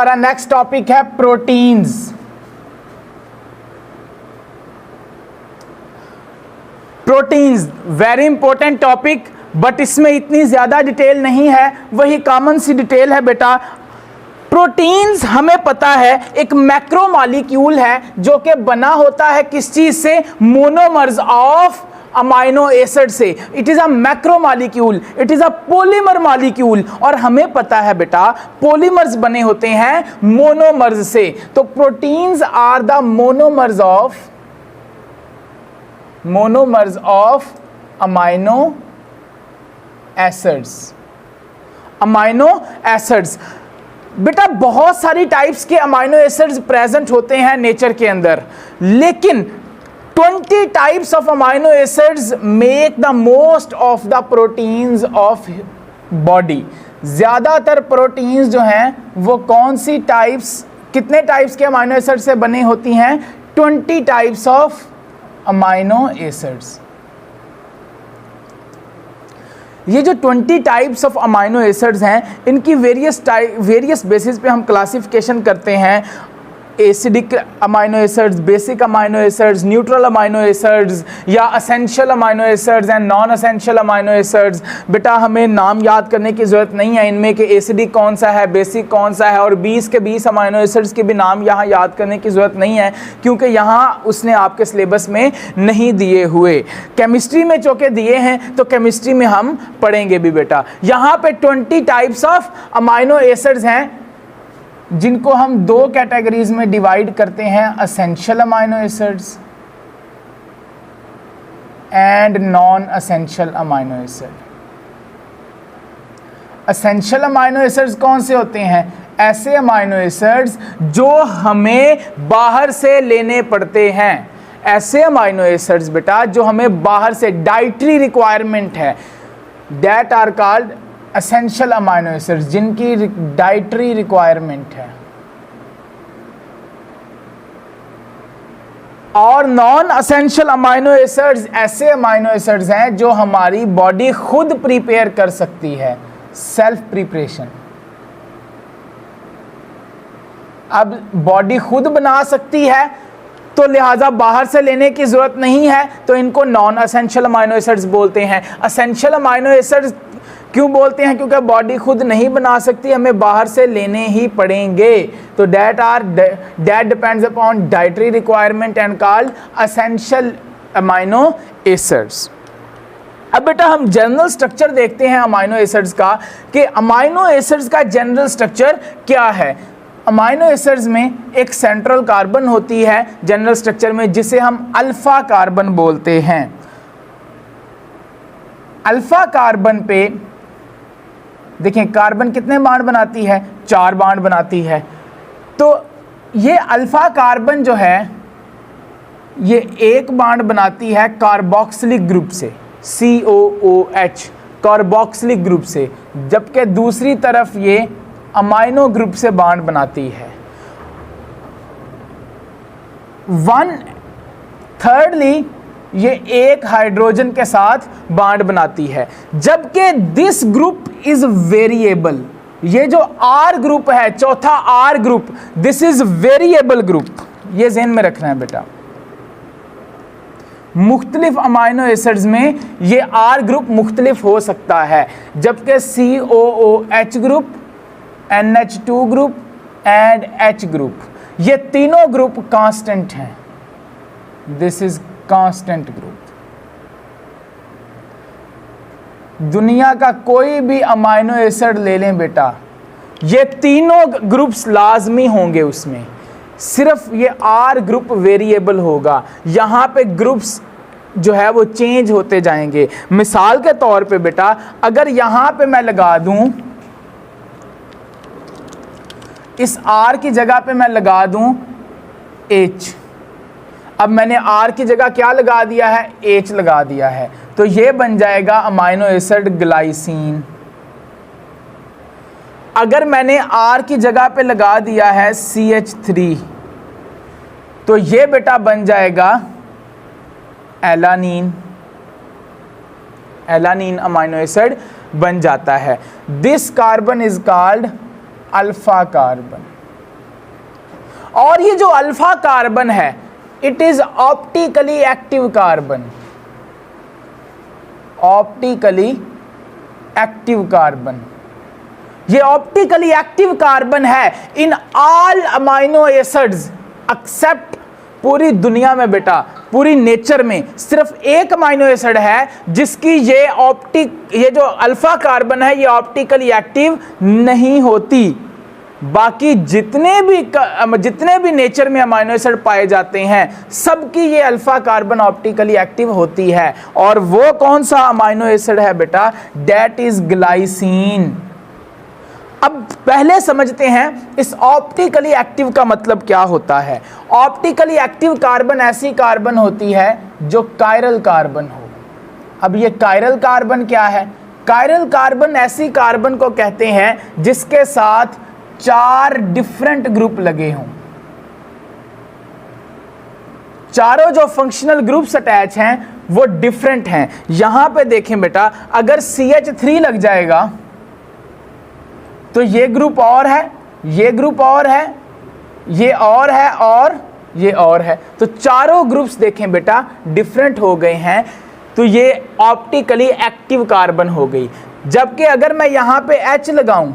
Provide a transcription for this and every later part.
हमारा next topic है proteins. Proteins very important topic, but इसमें इतनी ज्यादा डिटेल नहीं है, वही कॉमन सी डिटेल है बेटा। प्रोटीन्स हमें पता है एक मैक्रो मॉलिक्यूल है जो कि बना होता है किस चीज से, मोनोमर्स ऑफ अमाइनो एसिड से। It is a macro molecule, it is a polymer molecule, और हमें पता है बेटा पॉलीमर्स बने होते हैं मोनोमर्स से। तो proteins are the monomers of amino acids. Amino acids बेटा बहुत सारी टाइप्स के अमाइनो एसिड्स प्रेजेंट होते हैं नेचर के अंदर, लेकिन 20 types of amino acids make the most of the proteins of body. ज्यादातर प्रोटीन्स जो हैं वो कौन सी टाइप्स, कितने टाइप्स के अमाइनो एसिड से बने होती हैं? 20 टाइप्स ऑफ अमाइनो एसिड्स। ये जो 20 टाइप्स ऑफ अमाइनो एसिड्स हैं, इनकी वेरियस बेसिस पे हम क्लासिफिकेशन करते हैं। Acidic amino acids, basic amino acids, neutral amino acids, या essential amino acids and non essential amino acids. बेटा हमें नाम याद करने की ज़रूरत नहीं है इनमें कि एसिडिक कौन सा है, बेसिक कौन सा है, और 20 के 20 अमाइनो एसिड्स के भी नाम यहाँ याद करने की ज़रूरत नहीं है, क्योंकि यहाँ उसने आपके सिलेबस में नहीं दिए हुए। केमिस्ट्री में चूँकि दिए हैं तो केमिस्ट्री में हम पढ़ेंगे भी बेटा। यहाँ पे 20 टाइप्स ऑफ अमाइनो एसिड्स हैं जिनको हम दो कैटेगरीज में डिवाइड करते हैं, essential amino acids and non essential amino acid. Essential amino acids कौन से होते हैं? ऐसे अमाइनो एसिड्स जो हमें बाहर से लेने पड़ते हैं। ऐसे अमाइनो एसिड्स बेटा जो हमें बाहर से डाइटरी रिक्वायरमेंट है, that are called essential amino acids, जिनकी डाइटरी रिक्वायरमेंट है। और नॉन असेंशियल अमाइनो एसिड्स ऐसे अमाइनो एसिड्स हैं जो हमारी बॉडी खुद प्रिपेयर कर सकती है, सेल्फ प्रिपरेशन। अब बॉडी खुद बना सकती है तो लिहाजा बाहर से लेने की जरूरत नहीं है, तो इनको नॉन असेंशियल अमाइनो एसिड्स बोलते हैं। असेंशियल अमाइनो एसिड्स क्यों बोलते हैं? क्योंकि बॉडी खुद नहीं बना सकती, हमें बाहर से लेने ही पड़ेंगे। तो that depends upon dietary requirement and called essential amino acids। अब बेटा हम जनरल स्ट्रक्चर देखते हैं अमाइनो एसिड्स का, कि अमाइनो एसिड्स का जनरल स्ट्रक्चर क्या है। अमाइनो एसिड्स में एक सेंट्रल कार्बन होती है जनरल स्ट्रक्चर में, जिसे हम अल्फा कार्बन बोलते हैं। अल्फा कार्बन पे देखिए कार्बन कितने बॉन्ड बनाती है? 4 बॉन्ड बनाती है। तो ये अल्फा कार्बन जो है ये एक बॉन्ड बनाती है कार्बोक्सिलिक ग्रुप से, COOH, कार्बोक्सिलिक ग्रुप से, जबकि दूसरी तरफ ये अमाइनो ग्रुप से बॉन्ड बनाती है। thirdly ये एक हाइड्रोजन के साथ बॉन्ड बनाती है, जबकि दिस ग्रुप इज वेरिएबल। ये जो R ग्रुप है, चौथा R group, this is variable group. ये ज़हन में रखना है बेटा। मुख्तलिफ अमाइनो एसिड्स में ये R ग्रुप मुख्तलिफ हो सकता है, जबकि COOH group, NH2 group and H group, ये तीनों ग्रुप कांस्टेंट हैं। This is constant group. दुनिया का कोई भी अमाइनो एसिड ले लें बेटा, ये तीनों ग्रुप्स लाजमी होंगे उसमें, सिर्फ ये R ग्रुप वेरिएबल होगा। यहाँ पे ग्रुप्स जो है वो चेंज होते जाएंगे। मिसाल के तौर पे बेटा अगर यहाँ पे मैं लगा दूं, इस R की जगह पे मैं लगा दूं H, अब मैंने R की जगह क्या लगा दिया है? H लगा दिया है, तो ये बन जाएगा अमाइनो एसिड ग्लाइसिन। अगर मैंने R की जगह पे लगा दिया है CH3, तो ये बेटा बन जाएगा एलानीन। एलानीन अमाइनो एसिड बन जाता है। This carbon is called alpha carbon. और ये जो अल्फा कार्बन है, it is optically active carbon, optically active carbon. ये ऑप्टिकली एक्टिव कार्बन है in all amino acids except, पूरी दुनिया में बेटा, पूरी नेचर में सिर्फ एक अमाइनो एसिड है जिसकी ये जो अल्फा कार्बन है ये ऑप्टिकली एक्टिव नहीं होती। बाकी जितने भी नेचर में अमाइनो एसिड पाए जाते हैं सबकी ये अल्फा कार्बन ऑप्टिकली एक्टिव होती है। और वो कौन सा अमाइनो एसिड है बेटा? That is glycine. अब पहले समझते हैं इस ऑप्टिकली एक्टिव का मतलब क्या होता है। ऑप्टिकली एक्टिव कार्बन ऐसी कार्बन होती है जो कायरल कार्बन हो। अब ये कायरल कार्बन क्या है? कायरल कार्बन ऐसी कार्बन को कहते हैं जिसके साथ 4 डिफरेंट ग्रुप लगे हों। चारों जो फंक्शनल ग्रुप्स अटैच हैं वो डिफरेंट हैं। यहां पे देखें बेटा, अगर CH3 लग जाएगा तो ये ग्रुप और है, ये ग्रुप और है, ये और है और ये और है। तो चारों ग्रुप्स देखें बेटा डिफरेंट हो गए हैं, तो ये ऑप्टिकली एक्टिव कार्बन हो गई। जबकि अगर मैं यहाँ पे H लगाऊं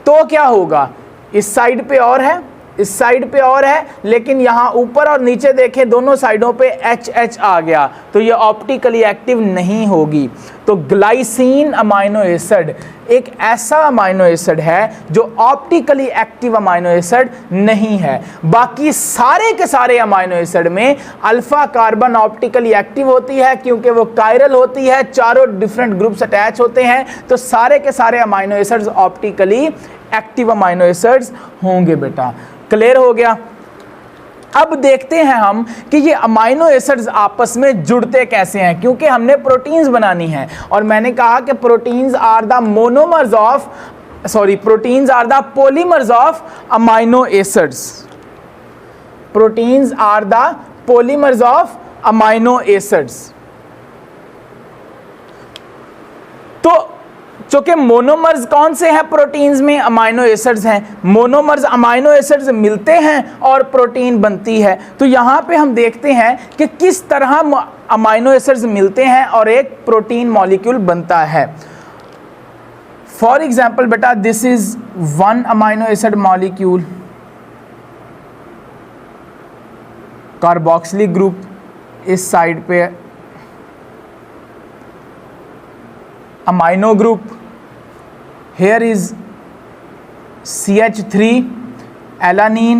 तो क्या होगा? इस साइड पे और है, इस साइड पे और है, लेकिन यहाँ ऊपर और नीचे देखें दोनों साइडों पे HH आ गया, तो ये ऑप्टिकली एक्टिव नहीं होगी। तो ग्लाइसिन अमाइनो एसिड एक ऐसा अमाइनो एसिड है जो ऑप्टिकली एक्टिव अमाइनो एसिड नहीं है। बाकी सारे के सारे अमाइनो एसिड में अल्फा कार्बन ऑप्टिकली एक्टिव होती है क्योंकि वो कायरल होती है, चारों डिफरेंट ग्रुप्स अटैच होते हैं, तो सारे के सारे amino acids optically active amino acids होंगे बेटा। क्लियर हो गया? अब देखते हैं हम कि ये अमाइनो एसिड्स आपस में जुड़ते कैसे हैं, क्योंकि हमने प्रोटीन्स बनानी है और मैंने कहा कि proteins are the polymers of amino acids. Proteins are the polymers of amino acids. तो चूंकि मोनोमर्स कौन से हैं प्रोटीन्स में? अमाइनो एसिड्स हैं। मोनोमर्स अमाइनो एसिड्स मिलते हैं और प्रोटीन बनती है। तो यहाँ पे हम देखते हैं कि किस तरह अमाइनो एसिड्स मिलते हैं और एक प्रोटीन मॉलिक्यूल बनता है। फॉर एग्जाम्पल बेटा, this is 1 amino acid molecule, carboxylic group इस साइड पे, amino group, here is CH3 alanine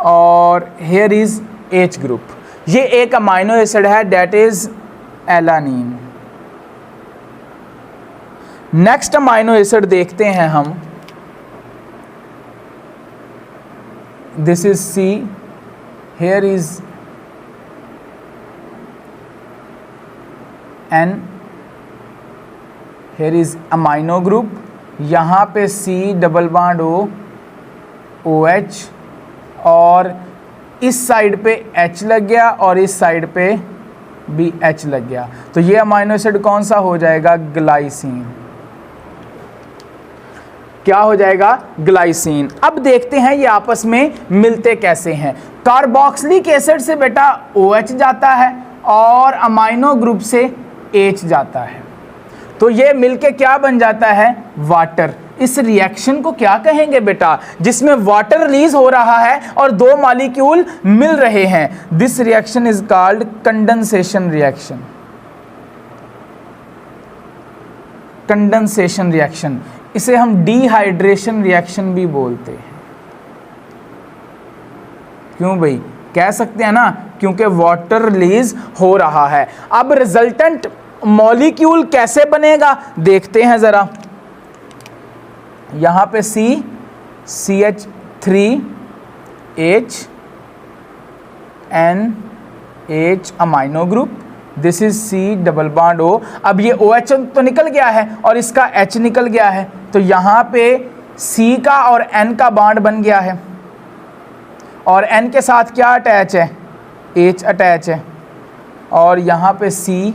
और here is H ग्रुप। ये एक अमाइनो एसिड है, that is alanine. Next amino acid देखते हैं हम, this is C, here is N, here is amino group, यहाँ पे C डबल बॉन्ड OH और इस साइड पे H लग गया और इस साइड पे भी H लग गया। तो ये अमाइनो एसिड कौन सा हो जाएगा? ग्लाइसिन। क्या हो जाएगा? ग्लाइसिन। अब देखते हैं ये आपस में मिलते कैसे हैं। कार्बोक्सिलिक एसिड से बेटा OH जाता है और अमाइनो ग्रुप से H जाता है, तो ये मिलके क्या बन जाता है? वाटर। इस रिएक्शन को क्या कहेंगे बेटा? जिसमें वाटर रिलीज हो रहा है और 2 मॉलिक्यूल मिल रहे हैं। This reaction is called condensation reaction. Condensation reaction, इसे हम डिहाइड्रेशन रिएक्शन भी बोलते हैं। क्यों भाई? कह सकते हैं ना, क्योंकि वाटर रिलीज हो रहा है। अब रिजल्टेंट मॉलिक्यूल कैसे बनेगा देखते हैं जरा। यहां पे C, CH3, H, N, H amino group, this is C double bond O। अब ये OH तो निकल गया है और इसका H निकल गया है, तो यहां पे C का और N का बॉन्ड बन गया है और N के साथ क्या अटैच है? H अटैच है और यहाँ पे C,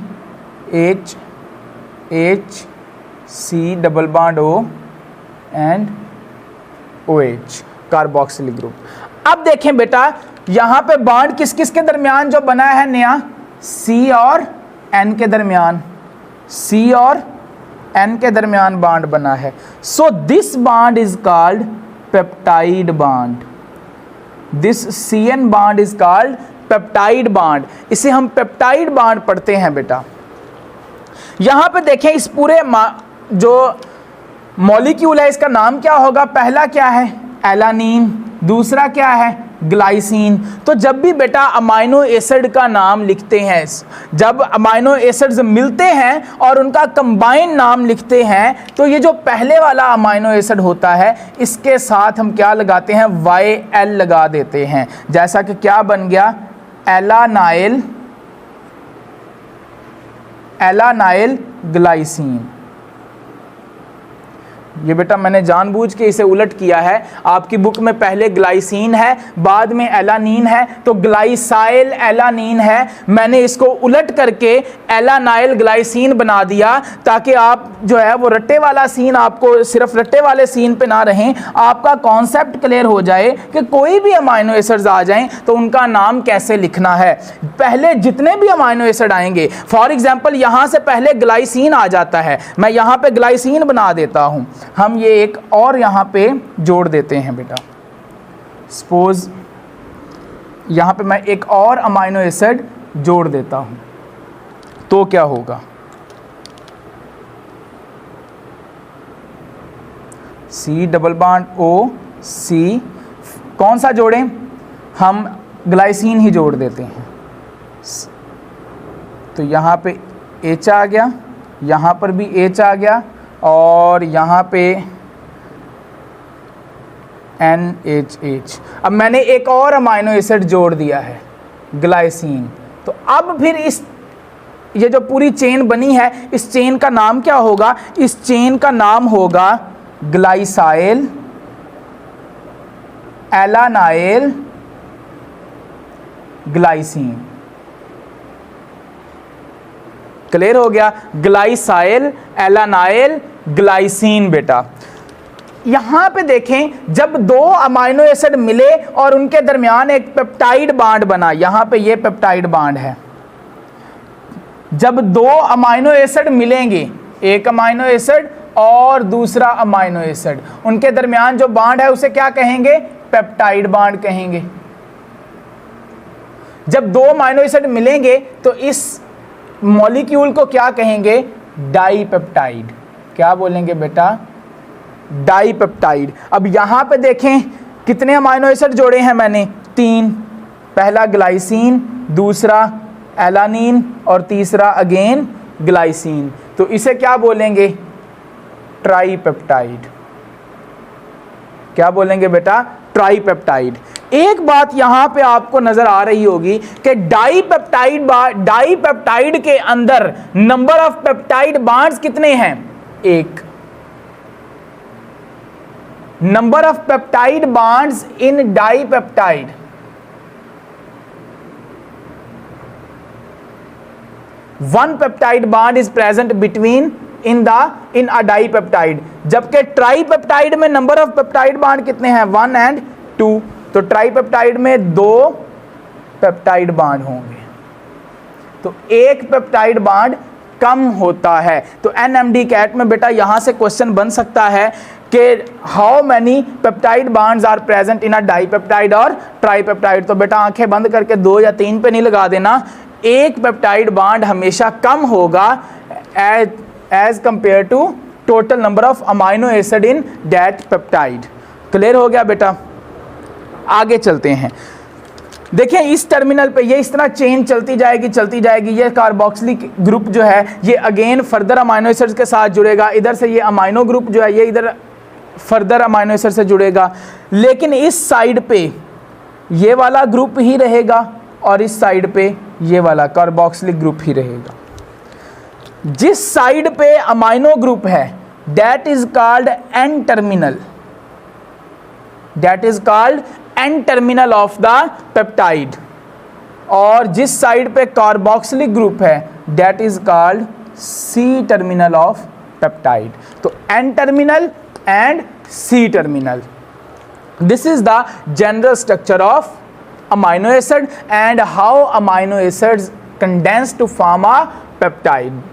H, H, C double bond O and OH carboxylic group. अब देखें बेटा यहां पे बॉन्ड किस किस के दरमियान जो बना है नया, C और N के दरमियान, C और N के दरमियान बॉन्ड बना है। So this bond is called peptide bond, this CN bond is called peptide bond, इसे हम पेप्टाइड बॉन्ड पढ़ते हैं बेटा। यहां पे देखें इस पूरे जो मॉलिक्यूल है इसका नाम क्या होगा, पहला क्या है एलानीन, दूसरा क्या है ग्लाइसिन। तो जब भी बेटा अमाइनो एसिड का नाम लिखते हैं, जब अमाइनो एसिड्स मिलते हैं और उनका कंबाइन नाम लिखते हैं, तो ये जो पहले वाला अमाइनो एसिड होता है इसके साथ हम क्या लगाते हैं, YL लगा देते हैं। जैसा कि क्या बन गया, एलानाइल ग्लाइसिन। ये बेटा मैंने जानबूझ के इसे उलट किया है, आपकी बुक में पहले ग्लाइसिन है बाद में एलानीन है, तो ग्लाइसाइल एलानीन है, मैंने इसको उलट करके एलानाइल ग्लाइसिन बना दिया ताकि आप जो है वो रट्टे वाला सीन, आपको सिर्फ रट्टे वाले सीन पे ना रहें, आपका कॉन्सेप्ट क्लियर हो जाए कि कोई भी अमाइनो एसिड्स आ जाएं तो उनका नाम कैसे लिखना है। पहले जितने भी अमाइनो एसिड आएंगे, फॉर एग्जाम्पल यहाँ से पहले ग्लाइसिन आ जाता है, मैं यहाँ पे ग्लाइसिन बना देता हूँ, हम ये एक और यहां पे जोड़ देते हैं बेटा। सपोज यहां पे मैं एक और अमाइनो एसिड जोड़ देता हूं तो क्या होगा, C डबल बॉन्ड OC, कौन सा जोड़ें, हम ग्लाइसिन ही जोड़ देते हैं। तो यहां पे H आ गया, यहां पर भी H आ गया और यहाँ पे NHH। अब मैंने एक और अमाइनो एसिड जोड़ दिया है ग्लाइसिन। तो अब फिर ये जो पूरी चेन बनी है इस चेन का नाम क्या होगा, इस चेन का नाम होगा ग्लाइसाइल एलानाइल ग्लाइसिन। क्लियर हो गया, ग्लाइसाइल एलानाइल ग्लाइसिन। बेटा यहां पे देखें जब दो अमाइनो एसिड मिले और उनके दरमियान एक पेप्टाइड बॉन्ड बना, यहां पे ये पेप्टाइड बॉन्ड है। जब दो अमाइनो एसिड मिलेंगे, एक अमाइनो एसिड और दूसरा अमाइनो एसिड, उनके दरमियान जो बॉन्ड है उसे क्या कहेंगे, पेप्टाइड बॉन्ड कहेंगे। जब दो अमाइनो एसिड मिलेंगे तो इस मॉलिक्यूल को क्या कहेंगे, डाइपेप्टाइड। क्या बोलेंगे बेटा, डाइपेप्टाइड। अब यहां पे देखें कितने अमाइनो एसिड जोड़े हैं मैंने, 3, पहला ग्लाइसिन, दूसरा एलानीन और तीसरा अगेन ग्लाइसिन, तो इसे क्या बोलेंगे, ट्राइपेप्टाइड। क्या बोलेंगे बेटा, ट्राइपेप्टाइड। एक बात यहां पे आपको नजर आ रही होगी कि डाइपेप्टाइड के अंदर नंबर ऑफ पेप्टाइड बॉन्ड्स कितने हैं, 1। Number of peptide bonds in dipeptide, one peptide bond is present between in a dipeptide, जबकि ट्राइपेप्टाइड में नंबर ऑफ पेप्टाइड बॉन्ड कितने हैं, 1 और 2। तो ट्राइपेप्टाइड में 2 पेप्टाइड बॉन्ड होंगे, तो 1 पेप्टाइड बॉन्ड कम होता है। तो NMD कैट में बेटा यहां से क्वेश्चन बन सकता है कि how many peptide bonds are present in a dipeptide और ट्राइपेप्टाइड। तो बेटा आंखें बंद करके 2 या 3 पे नहीं लगा देना, 1 पेप्टाइड बॉन्ड हमेशा कम होगा as compare to total number of amino acid in that peptide. Clear हो गया बेटा, आगे चलते हैं। देखिए इस टर्मिनल पे ये इस तरह चेन चलती जाएगी। ये कार्बोक्सिलिक ग्रुप जो है ये अगेन फर्दर अमाइनो एसिड्स के साथ जुड़ेगा, इधर से ये अमाइनो ग्रुप जो है ये इधर फर्दर अमाइनो एसिड से जुड़ेगा, लेकिन इस साइड पे ये वाला ग्रुप ही रहेगा और इस साइड पे ये वाला कार्बोक्सिलिक ग्रुप ही रहेगा। जिस साइड पे अमाइनो ग्रुप है that is called N terminal, that is called N terminal of the peptide, और जिस साइड पे कार्बोक्सिलिक ग्रुप है that is called C terminal of peptide. तो N terminal and C terminal. This is the general structure of amino acid and how amino acids condense to form a peptide.